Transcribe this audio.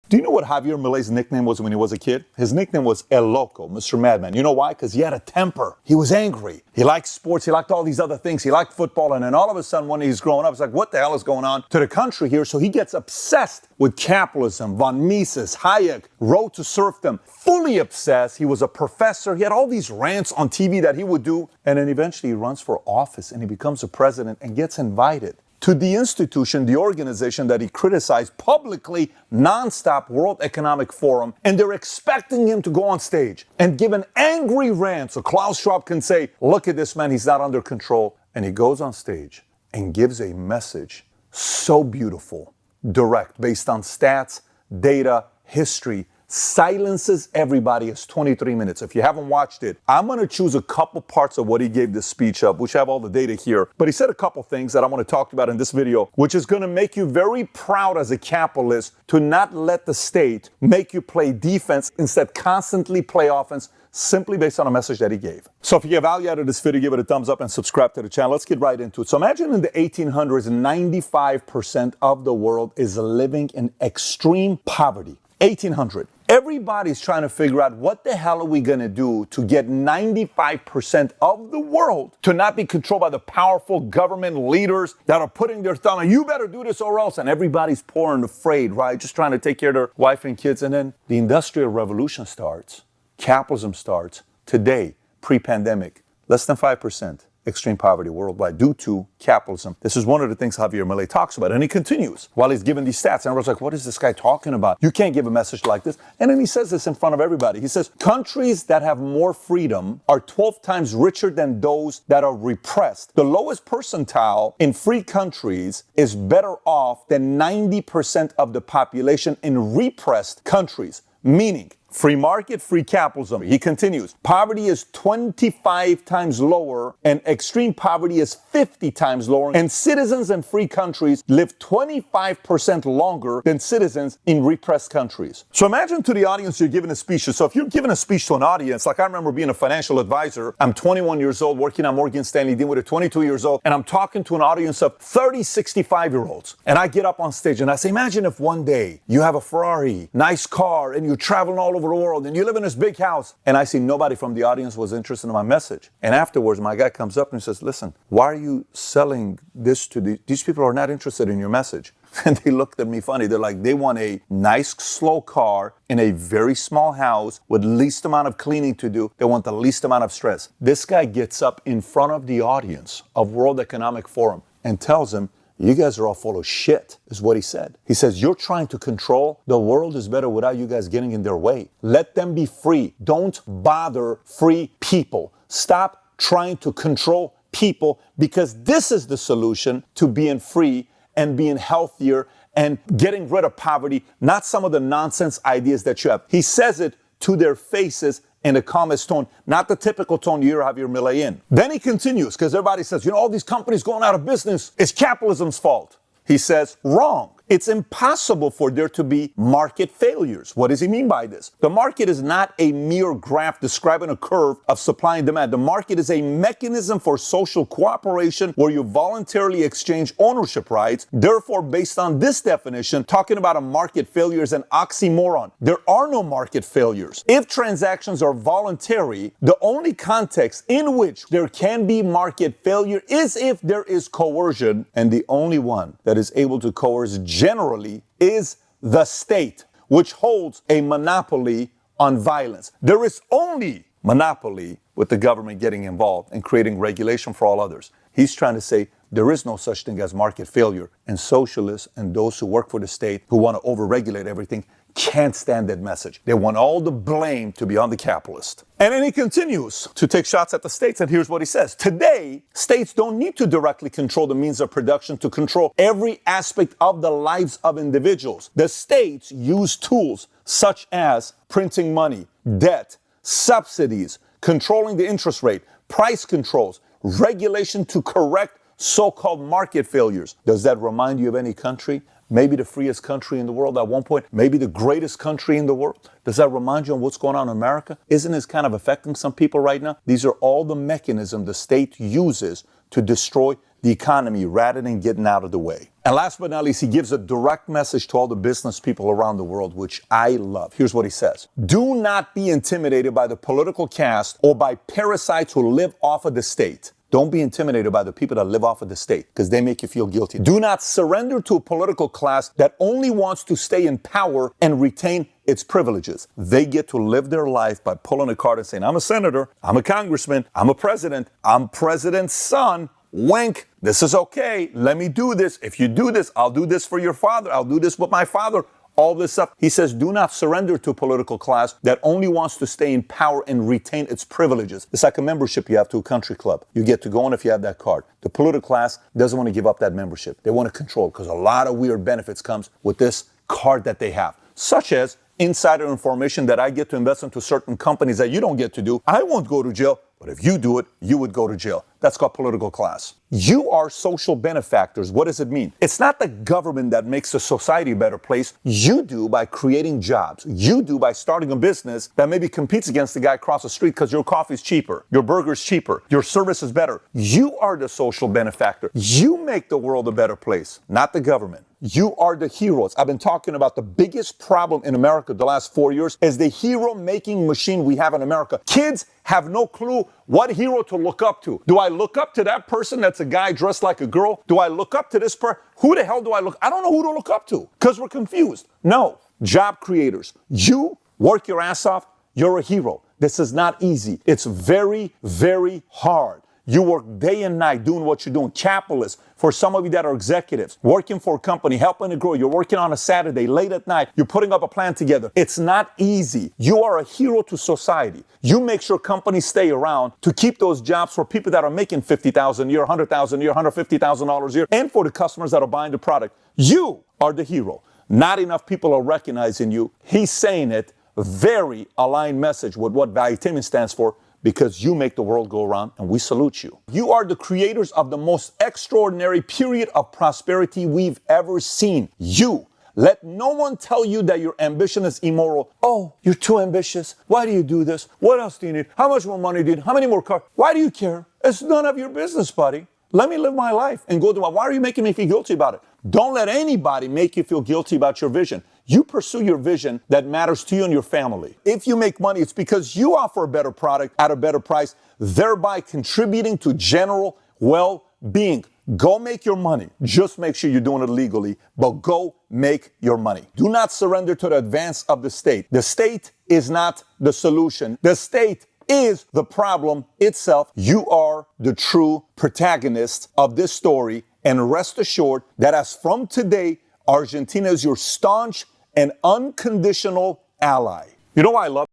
Do you know what Javier Milei's nickname was when he was a kid? His nickname was El Loco, Mr. Madman. You know why? Because he had a temper. He was angry. He liked sports. He liked all these other things. He liked football. And then all of a sudden, when he's growing up, it's like, what the hell is going on to the country here? So he gets obsessed with capitalism, von Mises, Hayek, Road to Serfdom, fully obsessed. He was a professor. He had all these rants on TV that he would do. And then eventually he runs for office and he becomes a president and gets invited to the institution, the organization that he criticized publicly, nonstop, World Economic Forum, and they're expecting him to go on stage and give an angry rant so Klaus Schwab can say, look at this man, he's not under control. And he goes on stage and gives a message so beautiful, direct, based on stats, data, history, silences everybody. It's 23 minutes. If you haven't watched it, I'm going to choose a couple parts of what he gave this speech up, which have all the data here. But he said a couple things that I want to talk about in this video, which is going to make you very proud as a capitalist to not let the state make you play defense, instead constantly play offense, simply based on a message that he gave. So if you get value out of this video, give it a thumbs up and subscribe to the channel. Let's get right into it. So imagine in the 1800s, 95% of the world is living in extreme poverty. 1800. Everybody's trying to figure out what the hell are we going to do to get 95% of the world to not be controlled by the powerful government leaders that are putting their thumb on, you better do this or else. And everybody's poor and afraid, right? Just trying to take care of their wife and kids. And then the Industrial Revolution starts. Capitalism starts today, pre-pandemic. Less than 5%. Extreme poverty worldwide due to capitalism. This is one of the things Javier Milei talks about. And he continues while he's giving these stats. And everyone's like, what is this guy talking about? You can't give a message like this. And then he says this in front of everybody. He says, countries that have more freedom are 12 times richer than those that are repressed. The lowest percentile in free countries is better off than 90% of the population in repressed countries. Meaning, free market, free capitalism. He continues, poverty is 25 times lower and extreme poverty is 50 times lower. And citizens in free countries live 25% longer than citizens in repressed countries. So imagine to the audience you're giving a speech. So if you're giving a speech to an audience, like I remember being a financial advisor, I'm 21 years old, working at Morgan Stanley, dealing with a 22 years old, and I'm talking to an audience of 30, 65-year-olds. And I get up on stage and I say, imagine if one day you have a Ferrari, nice car, and you're traveling all over the world and you live in this big house. And I see nobody from the audience was interested in my message. And afterwards, my guy comes up and says, listen, why are you selling this to these people are not interested in your message? And they looked at me funny. They're like, they want a nice, slow car in a very small house with least amount of cleaning to do. They want the least amount of stress. This guy gets up in front of the audience of World Economic Forum and tells them, you guys are all full of shit, is what he said. He says, you're trying to control. The world is better without you guys getting in their way. Let them be free. Don't bother free people. Stop trying to control people, because this is the solution to being free and being healthier and getting rid of poverty, not some of the nonsense ideas that you have. He says it to their faces in the calmest tone, not the typical tone you hear Javier Milei in. Then he continues, because everybody says, all these companies going out of business, it's capitalism's fault. He says, wrong. It's impossible for there to be market failures. What does he mean by this? The market is not a mere graph describing a curve of supply and demand. The market is a mechanism for social cooperation where you voluntarily exchange ownership rights. Therefore, based on this definition, talking about a market failure is an oxymoron. There are no market failures. If transactions are voluntary, the only context in which there can be market failure is if there is coercion, and the only one that is able to coerce generally is the state, which holds a monopoly on violence. There is only monopoly with the government getting involved and creating regulation for all others. He's trying to say there is no such thing as market failure, and socialists and those who work for the state who want to overregulate everything can't stand that message. They want all the blame to be on the capitalist. And then he continues to take shots at the states, and here's what he says. Today, states don't need to directly control the means of production to control every aspect of the lives of individuals. The states use tools such as printing money, debt, subsidies, controlling the interest rate, price controls, regulation to correct so-called market failures. Does that remind you of any country? Maybe the freest country in the world at one point, maybe the greatest country in the world. Does that remind you of what's going on in America? Isn't this kind of affecting some people right now? These are all the mechanisms the state uses to destroy the economy rather than getting out of the way. And last but not least, he gives a direct message to all the business people around the world, which I love. Here's what he says. Do not be intimidated by the political caste or by parasites who live off of the state. Don't be intimidated by the people that live off of the state because they make you feel guilty. Do not surrender to a political class that only wants to stay in power and retain its privileges. They get to live their life by pulling a card and saying, I'm a senator, I'm a congressman, I'm a president, I'm president's son. Wink, this is okay. Let me do this. If you do this, I'll do this for your father. I'll do this with my father. All this stuff. He says, do not surrender to a political class that only wants to stay in power and retain its privileges. It's like a membership you have to a country club. You get to go in if you have that card. The political class doesn't want to give up that membership. They want to control because a lot of weird benefits comes with this card that they have, such as insider information that I get to invest into certain companies that you don't get to do. I won't go to jail, but if you do it, you would go to jail. That's called political class. You are social benefactors. What does it mean? It's not the government that makes the society a better place. You do by creating jobs. You do by starting a business that maybe competes against the guy across the street because your coffee's cheaper, your burger's cheaper, your service is better. You are the social benefactor. You make the world a better place, not the government. You are the heroes. I've been talking about the biggest problem in America the last 4 years is the hero-making machine we have in America. Kids have no clue what hero to look up to. Do I look up to that person that's a guy dressed like a girl? Do I look up to this person? Who the hell do I look? I don't know who to look up to because we're confused. No, job creators. You work your ass off. You're a hero. This is not easy. It's very, very hard. You work day and night doing what you're doing. Capitalists, for some of you that are executives, working for a company, helping to grow. You're working on a Saturday, late at night. You're putting up a plan together. It's not easy. You are a hero to society. You make sure companies stay around to keep those jobs for people that are making $50,000 a year, $100,000 a year, $150,000 a year, and for the customers that are buying the product. You are the hero. Not enough people are recognizing you. He's saying it. Very aligned message with what Valuetainment stands for, because you make the world go around and we salute you. You are the creators of the most extraordinary period of prosperity we've ever seen. You. Let no one tell you that your ambition is immoral. Oh, you're too ambitious. Why do you do this? What else do you need? How much more money do you need? How many more cars? Why do you care? It's none of your business, buddy. Let me live my life and go to why are you making me feel guilty about it? Don't let anybody make you feel guilty about your vision. You pursue your vision that matters to you and your family. If you make money, it's because you offer a better product at a better price, thereby contributing to general well-being. Go make your money. Just make sure you're doing it legally, but go make your money. Do not surrender to the advance of the state. The state is not the solution. The state is the problem itself. You are the true protagonist of this story, and rest assured that as from today, Argentina is your staunch and unconditional ally. You know why I love